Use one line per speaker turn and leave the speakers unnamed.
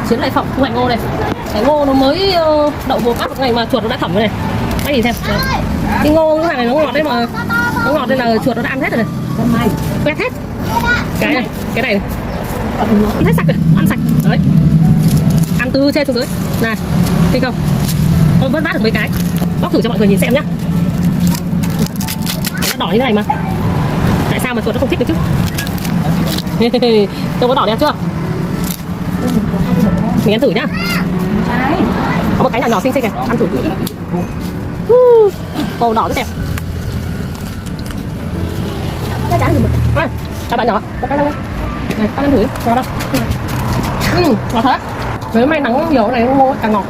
Chuyến lại phẩm thu hoạch ngô này. Cái ngô nó mới đậu vô cắt một ngày mà chuột nó đã thẩm rồi này. Anh nhìn xem. Cái ngô cái hàng này nó ngọt đấy mà. Nó ngọt đây là chuột nó đã ăn hết rồi này. Quét hết. Cái này này. Ăn hết sạch rồi, ăn sạch. Đấy. Ăn từ trên xuống dưới. Này, thấy không? Tôi vẫn vát được mấy cái. Bóc thử cho mọi người nhìn xem nhá. Nó đỏ như thế này mà. Tại sao mà chuột nó không thích được chứ? Tôi có đỏ đẹp chưa? Mình ăn thử nhá. Có một cái nhỏ xinh xinh này, ăn thử. Màu đỏ rất đẹp. Các bạn nhỏ, này, ăn thử, ngon đâu? Ngọt thật. Nếu may nắng nhiều này ngô càng ngọt.